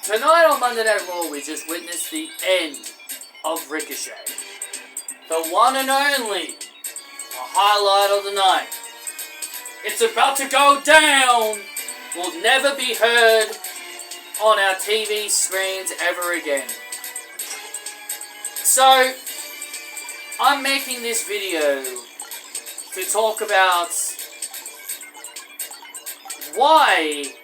Tonight on Monday Night Raw, we just witnessed the end of Ricochet. The one and only highlight of the night. It's about to go down. Will never be heard on our TV screens ever again. So, I'm making this video to talk about why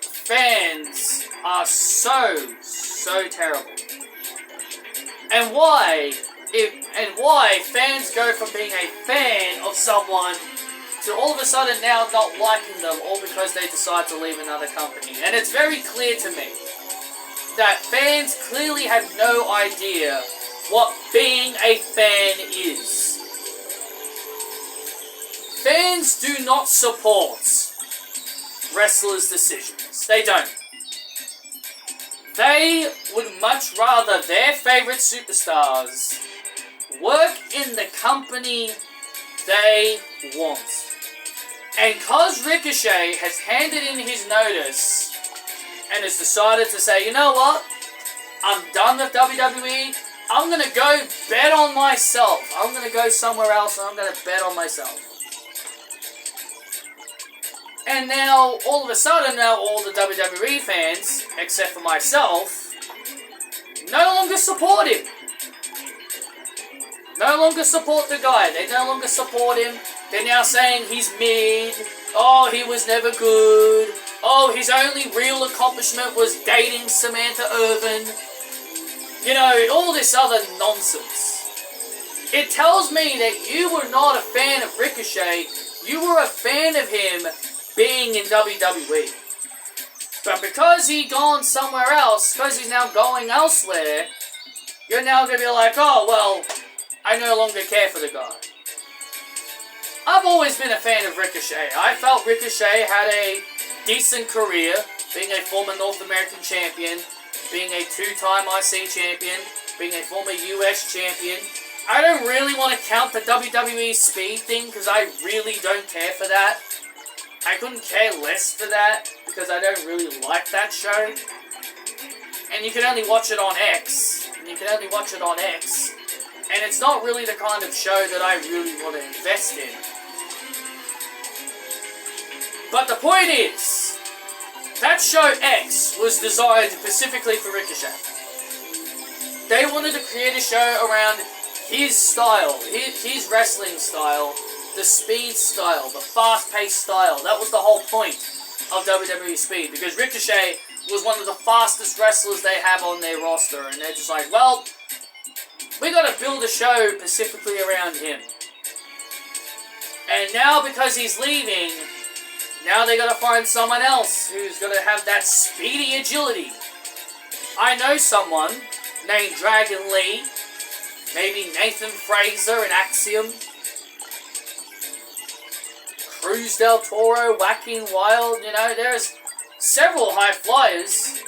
fans are so terrible. And why fans go from being a fan of someone to all of a sudden now not liking them, all because they decide to leave another company. And it's very clear to me that fans clearly have no idea what being a fan is. Fans do not support wrestlers' decisions. They don't. They would much rather their favorite superstars work in the company they want. And cause Ricochet has handed in his notice and has decided to say, you know what? I'm done with WWE. I'm going to go bet on myself. I'm going to go somewhere else and I'm going to bet on myself. And now, all of a sudden, all the WWE fans, except for myself, no longer support him. No longer support the guy. They no longer support him. They're now saying he's mid. Oh, he was never good. Oh, his only real accomplishment was dating Samantha Irvin. You know, all this other nonsense. It tells me that you were not a fan of Ricochet. You were a fan of him being in WWE. But because he gone somewhere else, because he's now going elsewhere, you're now going to be like, oh, well, I no longer care for the guy. I've always been a fan of Ricochet. I felt Ricochet had a decent career, being a former North American champion, being a two-time IC champion, being a former US champion. I don't really want to count the WWE speed thing, because I really don't care for that. I couldn't care less for that, because I don't really like that show. And you can only watch it on X. And it's not really the kind of show that I really want to invest in. But the point is, that show X was designed specifically for Ricochet. They wanted to create a show around his style, his wrestling style, the speed style, the fast-paced style. That was the whole point of WWE Speed, because Ricochet was one of the fastest wrestlers they have on their roster, and they're just like, well, we gotta build a show specifically around him. And now, because he's leaving, now they gotta find someone else who's gonna have that speedy agility. I know someone named Dragon Lee, maybe Nathan Fraser in Axiom, Cruz del Toro, Wacky and Wild, you know, there's several high flyers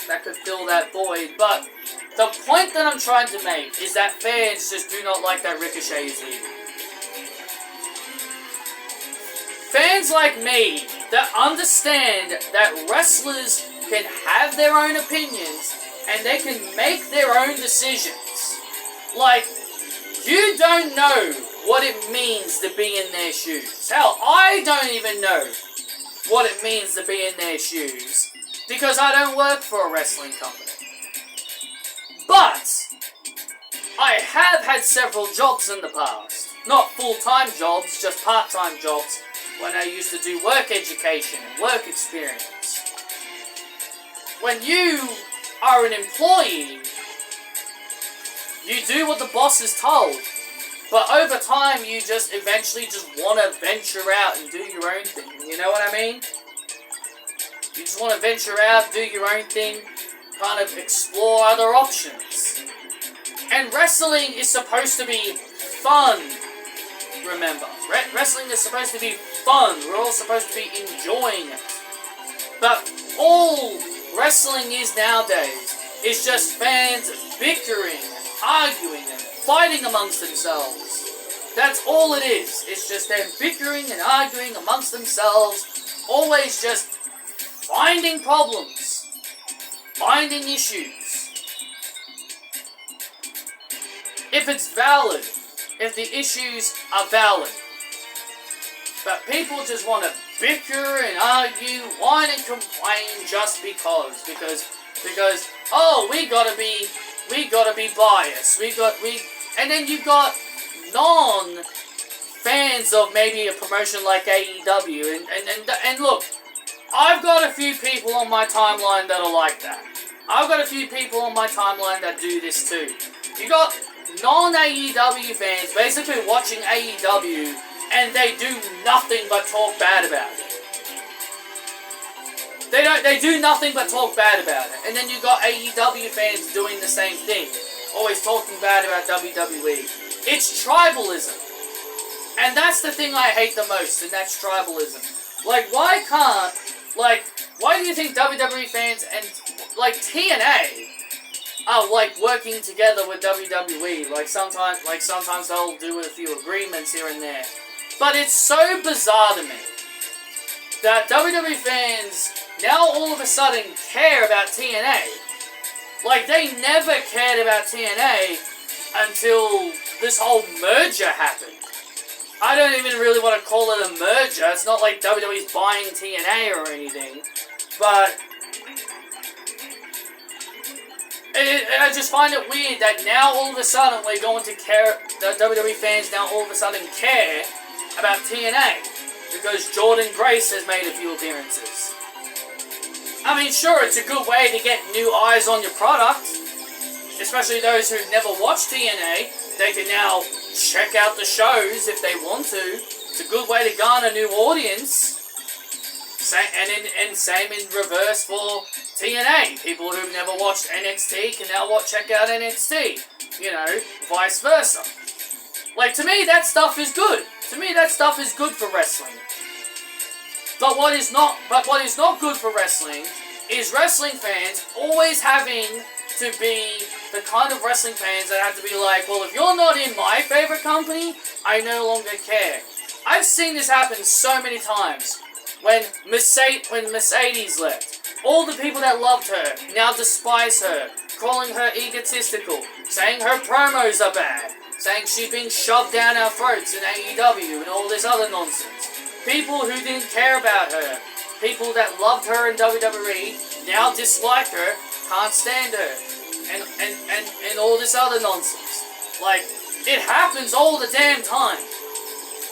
that could fill that void, but the point that I'm trying to make is that fans just do not like that Ricochet is leaving. Fans like me that understand that wrestlers can have their own opinions and they can make their own decisions. Like, you don't know what it means to be in their shoes. Hell, I don't even know what it means to be in their shoes because I don't work for a wrestling company. But I have had several jobs in the past. Not full-time jobs, just part-time jobs when I used to do work education and work experience. When you are an employee, you do what the boss is told. But over time, you just eventually just want to venture out and do your own thing. You know what I mean? You just want to venture out, do your own thing, kind of explore other options. And wrestling is supposed to be fun, remember. Wrestling is supposed to be fun. We're all supposed to be enjoying it. But all wrestling is nowadays is just fans bickering and arguing and fighting amongst themselves. That's all it is. It's just them bickering and arguing amongst themselves, always just finding problems. binding issues, if it's valid, if the issues are valid. But people just want to bicker and argue, whine and complain just because, oh, we gotta be biased, and then you got non-fans of maybe a promotion like AEW, and look, I've got a few people on my timeline that are like that. I've got a few people on my timeline that do this too. You got non-AEW fans basically watching AEW, and they do nothing but talk bad about it. They do nothing but talk bad about it. And then you got AEW fans doing the same thing, always talking bad about WWE. It's tribalism. And that's the thing I hate the most, and that's tribalism. Why do you think WWE fans and, TNA are, working together with WWE? Sometimes they'll do a few agreements here and there. But it's so bizarre to me that WWE fans now all of a sudden care about TNA. They never cared about TNA until this whole merger happened. I don't even really want to call it a merger. It's not like WWE's buying TNA or anything. But I just find it weird that now all of a sudden we're going to care, the WWE fans now all of a sudden care about TNA because Jordan Grace has made a few appearances. I mean, sure, it's a good way to get new eyes on your product, especially those who've never watched TNA. They can now check out the shows if they want to. It's a good way to garner a new audience. Same in reverse for TNA. People who've never watched NXT can now check out NXT. Vice versa. To me, that stuff is good. To me, that stuff is good for wrestling. But what is not good for wrestling is wrestling fans always having to be the kind of wrestling fans that have to be like, well, if you're not in my favorite company, I no longer care. I've seen this happen so many times. When Mercedes left, all the people that loved her now despise her, calling her egotistical, saying her promos are bad, saying she's being shoved down our throats in AEW and all this other nonsense. People who didn't care about her, people that loved her in WWE, now dislike her, can't stand her, and all this other nonsense. It happens all the damn time.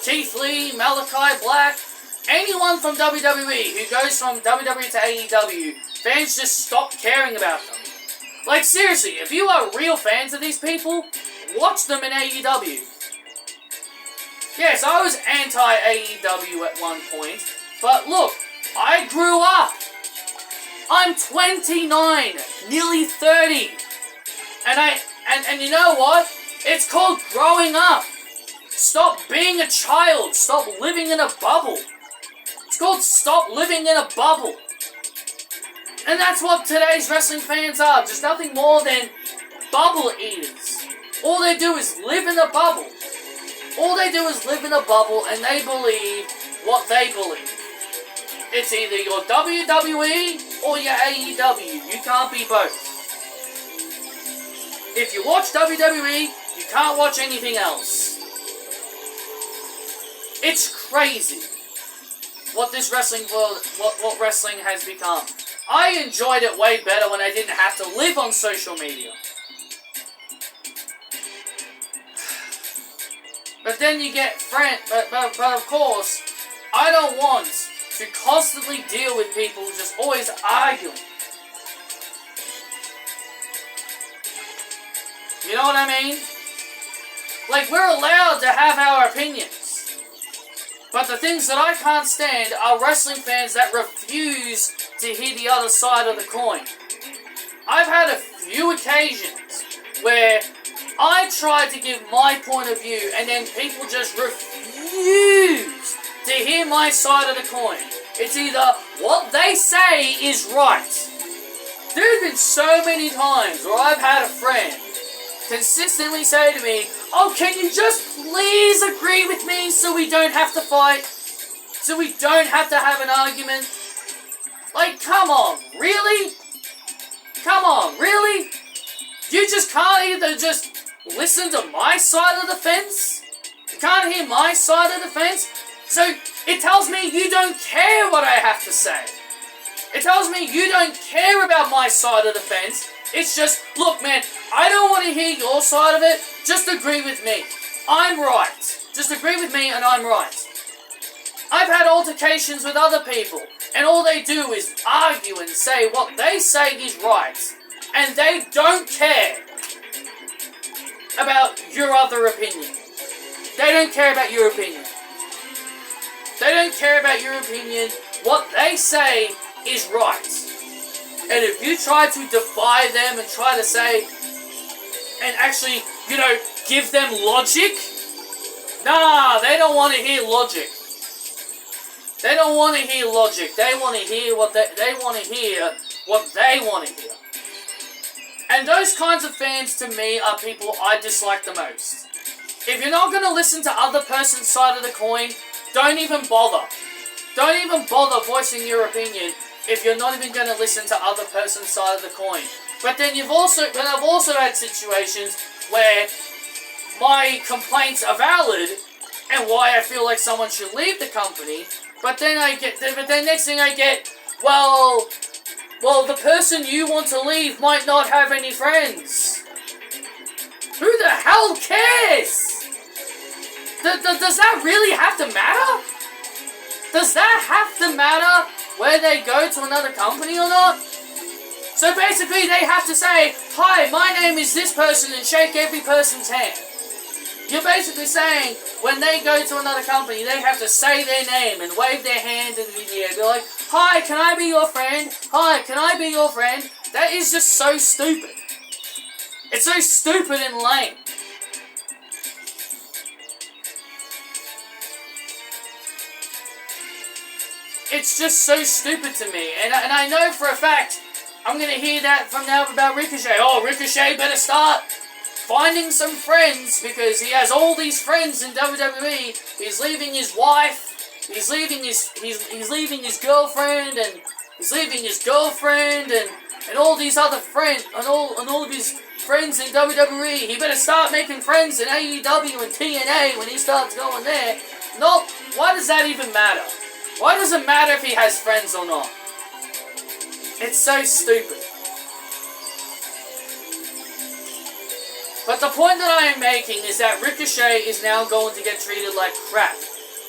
Keith Lee, Malachi Black, anyone from WWE who goes from WWE to AEW, fans just stop caring about them. Seriously, if you are real fans of these people, watch them in AEW. Yes, I was anti-AEW at one point, but look, I grew up. I'm 29, nearly 30. And you know what? It's called growing up. Stop being a child. Stop living in a bubble. It's called stop living in a bubble. And that's what today's wrestling fans are. Just nothing more than bubble eaters. All they do is live in a bubble. All they do is live in a bubble and they believe what they believe. It's either your WWE or your AEW. You can't be both. If you watch WWE, you can't watch anything else. It's crazy what this wrestling world, what wrestling has become. I enjoyed it way better when I didn't have to live on social media. But then you get but of course, I don't want to constantly deal with people just always arguing. You know what I mean? We're allowed to have our opinions. But the things that I can't stand are wrestling fans that refuse to hear the other side of the coin. I've had a few occasions where I tried to give my point of view and then people just refuse to hear my side of the coin. It's either what they say is right. There's been so many times where I've had a friend consistently say to me, oh, can you just please agree with me so we don't have to fight? So we don't have to have an argument? Come on, really? Come on, really? You just can't either just listen to my side of the fence? You can't hear my side of the fence? So it tells me you don't care what I have to say. It tells me you don't care about my side of the fence. It's just, look man, I don't want to hear your side of it. Just agree with me. I'm right. Just agree with me and I'm right. I've had altercations with other people, and all they do is argue and say what they say is right. And they don't care about your other opinion. They don't care about your opinion. They don't care about your opinion. What they say is right. And if you try to defy them and try to say, and actually, give them logic, nah, they don't want to hear logic. They don't want to hear logic. They want to hear what they want to hear what they want to hear. And those kinds of fans, to me, are people I dislike the most. If you're not going to listen to other person's side of the coin, don't even bother. Don't even bother voicing your opinion if you're not even going to listen to other person's side of the coin. But then I've also had situations where my complaints are valid and why I feel like someone should leave the company. But then next thing I get, well, the person you want to leave might not have any friends. Who the hell cares? Does that really have to matter? Does that have to matter where they go to another company or not? So basically they have to say, hi, my name is this person, and shake every person's hand. You're basically saying, when they go to another company, they have to say their name and wave their hand in the air. Be like, hi, can I be your friend? Hi, can I be your friend? That is just so stupid. It's so stupid and lame. It's just so stupid to me. And I know for a fact, I'm going to hear that from now about Ricochet. Oh, Ricochet better start finding some friends, because he has all these friends in WWE. He's leaving his wife, he's leaving his girlfriend, and he's leaving his girlfriend, and all these other friends, and all of his friends in WWE. He better start making friends in AEW and TNA when he starts going there. No, why does that even matter? Why does it matter if he has friends or not? It's so stupid. But the point that I am making is that Ricochet is now going to get treated like crap.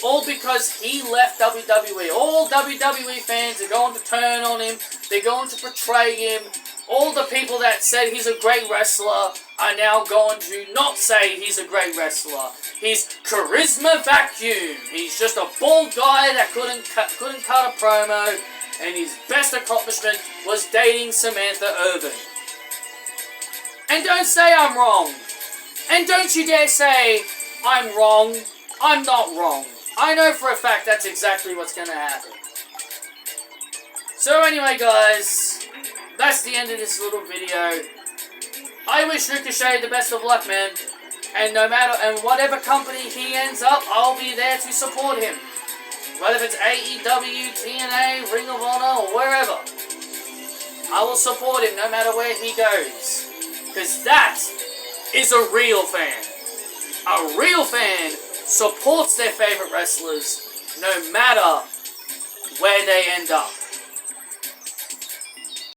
All because he left WWE. All WWE fans are going to turn on him. They're going to portray him. All the people that said he's a great wrestler are now going to not say he's a great wrestler. He's charisma vacuum. He's just a bald guy that couldn't cut a promo, and his best accomplishment was dating Samantha Irvin. And don't say I'm wrong. And don't you dare say I'm wrong. I'm not wrong. I know for a fact that's exactly what's going to happen. So anyway, guys, that's the end of this little video. I wish Ricochet the best of luck, man. And whatever company he ends up, I'll be there to support him. Whether it's AEW, TNA, Ring of Honor, or wherever. I will support him no matter where he goes. Because that is a real fan. A real fan supports their favorite wrestlers no matter where they end up.